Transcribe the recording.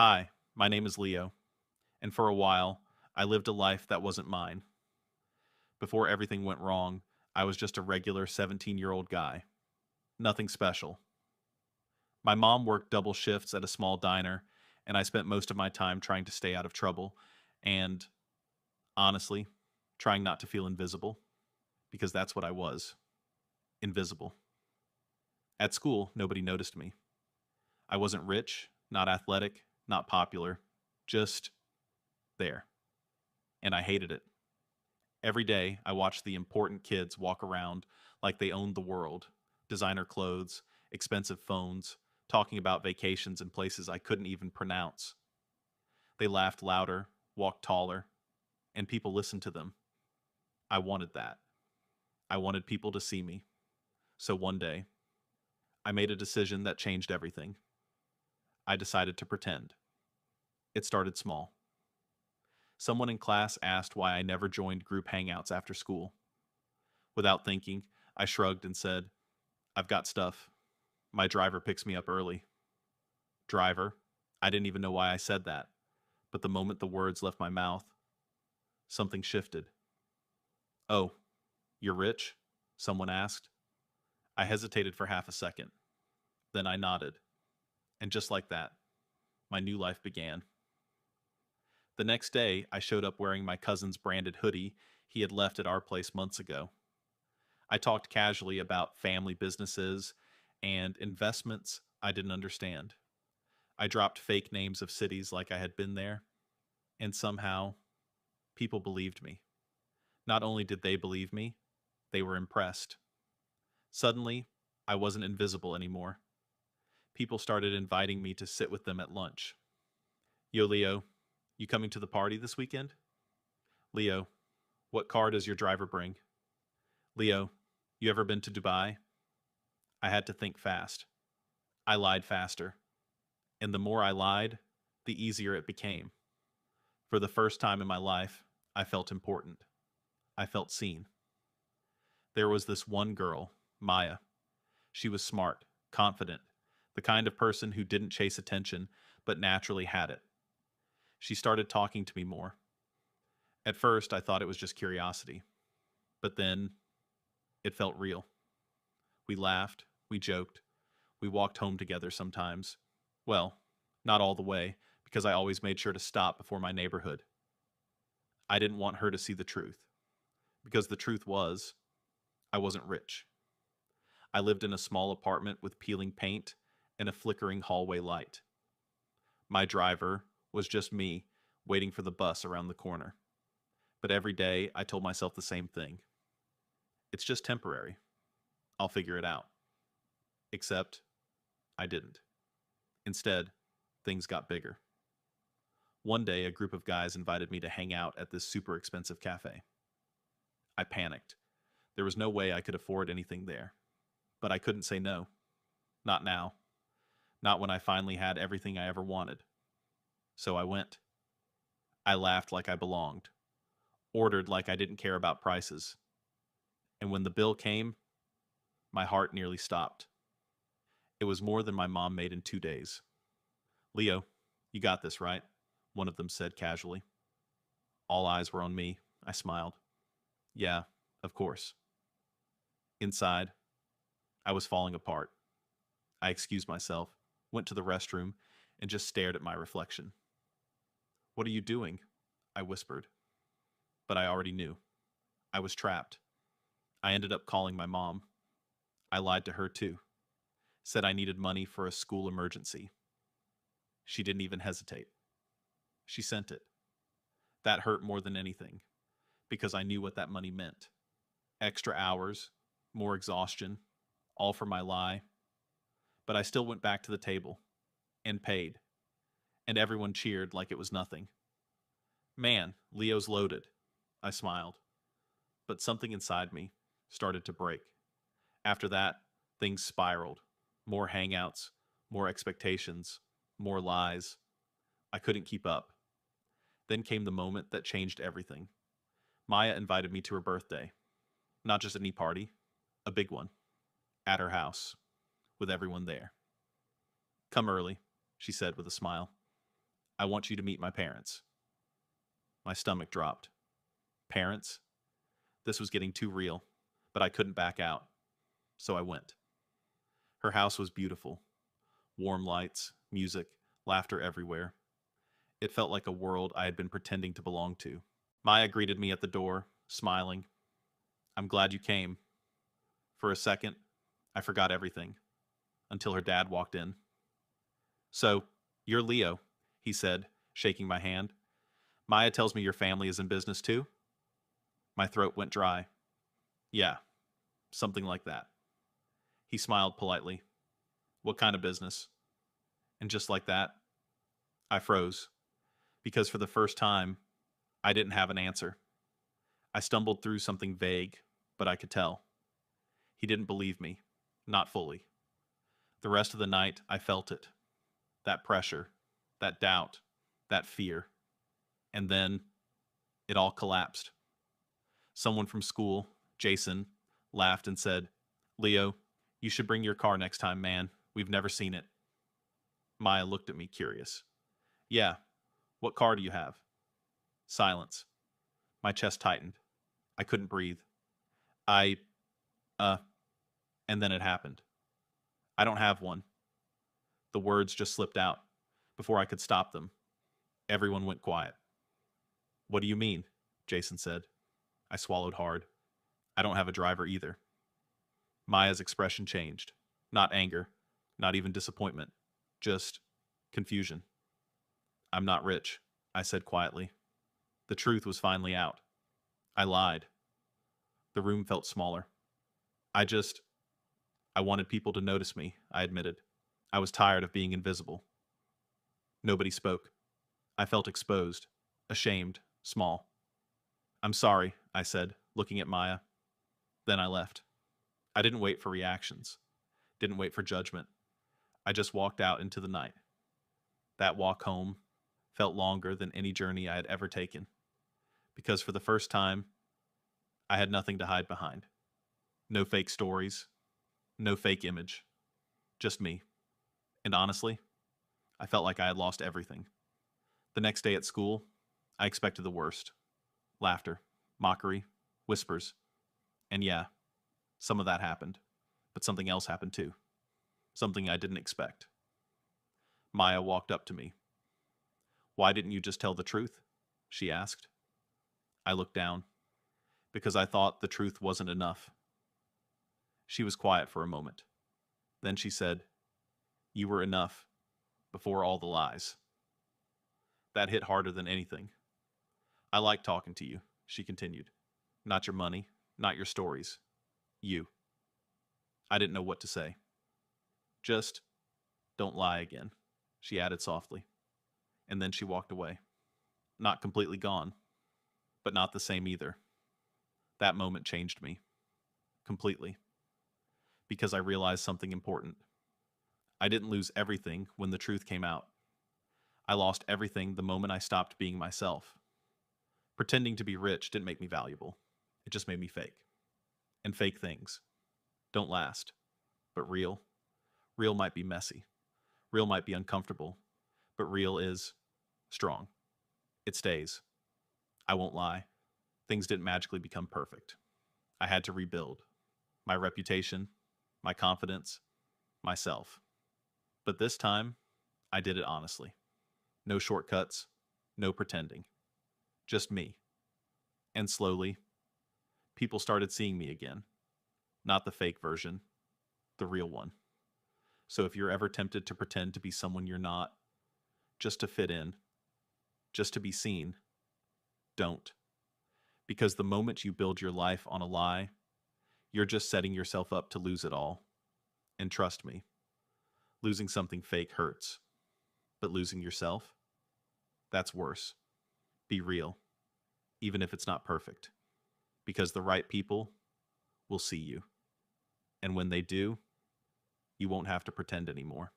Hi, my name is Leo, and for a while, I lived a life that wasn't mine. Before everything went wrong, I was just a regular 17-year-old guy. Nothing special. My mom worked double shifts at a small diner, and I spent most of my time trying to stay out of trouble and, honestly, trying not to feel invisible, because that's what I was, invisible. At school, nobody noticed me. I wasn't rich, not athletic, not popular, just there. And I hated it. Every day, I watched the important kids walk around like they owned the world, designer clothes, expensive phones, talking about vacations in places I couldn't even pronounce. They laughed louder, walked taller, and people listened to them. I wanted that. I wanted people to see me. So one day, I made a decision that changed everything. I decided to pretend. It started small. Someone in class asked why I never joined group hangouts after school. Without thinking, I shrugged and said, I've got stuff. My driver picks me up early. Driver? I didn't even know why I said that, but the moment the words left my mouth, something shifted. Oh, you're rich? Someone asked. I hesitated for half a second. Then I nodded. And just like that, my new life began. The next day, I showed up wearing my cousin's branded hoodie he had left at our place months ago. I talked casually about family businesses and investments I didn't understand. I dropped fake names of cities like I had been there, and somehow people believed me. Not only did they believe me, they were impressed. Suddenly, I wasn't invisible anymore. People started inviting me to sit with them at lunch. Yo, Leo, you coming to the party this weekend? Leo, what car does your driver bring? Leo, you ever been to Dubai? I had to think fast. I lied faster. And the more I lied, the easier it became. For the first time in my life, I felt important. I felt seen. There was this one girl, Maya. She was smart, confident, the kind of person who didn't chase attention, but naturally had it. She started talking to me more. At first, I thought it was just curiosity. But then, it felt real. We laughed, we joked, we walked home together sometimes. Well, not all the way, because I always made sure to stop before my neighborhood. I didn't want her to see the truth, because the truth was, I wasn't rich. I lived in a small apartment with peeling paint and a flickering hallway light. My driver was just me waiting for the bus around the corner. But every day I told myself the same thing. It's just temporary. I'll figure it out. Except I didn't. Instead, things got bigger. One day, a group of guys invited me to hang out at this super expensive cafe. I panicked. There was no way I could afford anything there. But I couldn't say no. Not now. Not when I finally had everything I ever wanted. So I went. I laughed like I belonged. Ordered like I didn't care about prices. And when the bill came, my heart nearly stopped. It was more than my mom made in 2 days. Leo, you got this, right? One of them said casually. All eyes were on me. I smiled. Yeah, of course. Inside, I was falling apart. I excused myself, went to the restroom, and just stared at my reflection. What are you doing? I whispered. But I already knew. I was trapped. I ended up calling my mom. I lied to her too. Said I needed money for a school emergency. She didn't even hesitate. She sent it. That hurt more than anything, because I knew what that money meant. Extra hours, more exhaustion, all for my lie. But I still went back to the table and paid, and everyone cheered like it was nothing. Man, Leo's loaded. I smiled. But something inside me started to break. After that, things spiraled. More hangouts, more expectations, more lies. I couldn't keep up. Then came the moment that changed everything. Maya invited me to her birthday. Not just any party, a big one. At her house, with everyone there. Come early, she said with a smile. I want you to meet my parents. My stomach dropped. Parents? This was getting too real, but I couldn't back out, so I went. Her house was beautiful. Warm lights, music, laughter everywhere. It felt like a world I had been pretending to belong to. Maya greeted me at the door, smiling. I'm glad you came. For a second, I forgot everything, until her dad walked in. So, you're Leo, he said, shaking my hand. Maya tells me your family is in business too? My throat went dry. Yeah, something like that. He smiled politely. What kind of business? And just like that, I froze, because for the first time, I didn't have an answer. I stumbled through something vague, but I could tell. He didn't believe me, not fully. The rest of the night, I felt it. That pressure, that doubt, that fear. And then, it all collapsed. Someone from school, Jason, laughed and said, Leo, you should bring your car next time, man. We've never seen it. Maya looked at me, curious. Yeah, what car do you have? Silence. My chest tightened. I couldn't breathe. I, and then it happened. I don't have one. The words just slipped out. Before I could stop them, everyone went quiet. What do you mean? Jason said. I swallowed hard. I don't have a driver either. Maya's expression changed. Not anger, not even disappointment, just confusion. I'm not rich, I said quietly. The truth was finally out. I lied. The room felt smaller. I wanted people to notice me, I admitted. I was tired of being invisible. Nobody spoke. I felt exposed, ashamed, small. I'm sorry, I said, looking at Maya. Then I left. I didn't wait for reactions. Didn't wait for judgment. I just walked out into the night. That walk home felt longer than any journey I had ever taken, because for the first time, I had nothing to hide behind. No fake stories, no fake image, just me. And honestly, I felt like I had lost everything. The next day at school, I expected the worst. Laughter, mockery, whispers. And yeah, some of that happened, but something else happened too. Something I didn't expect. Maya walked up to me. Why didn't you just tell the truth? She asked. I looked down, because I thought the truth wasn't enough. She was quiet for a moment. Then she said, You were enough, before all the lies. That hit harder than anything. I like talking to you, she continued. Not your money, not your stories. You. I didn't know what to say. Just, don't lie again, she added softly. And then she walked away. Not completely gone, but not the same either. That moment changed me. Completely. Because I realized something important. I didn't lose everything when the truth came out. I lost everything the moment I stopped being myself. Pretending to be rich didn't make me valuable. It just made me fake. And fake things don't last. But real might be messy. Real might be uncomfortable. But real is strong. It stays. I won't lie. Things didn't magically become perfect. I had to rebuild. My reputation, my confidence, myself. But this time, I did it honestly. No shortcuts, no pretending. Just me. And slowly, people started seeing me again. Not the fake version, the real one. So if you're ever tempted to pretend to be someone you're not, just to fit in, just to be seen, don't. Because the moment you build your life on a lie, you're just setting yourself up to lose it all. And trust me, losing something fake hurts. But losing yourself? That's worse. Be real, even if it's not perfect. Because the right people will see you. And when they do, you won't have to pretend anymore.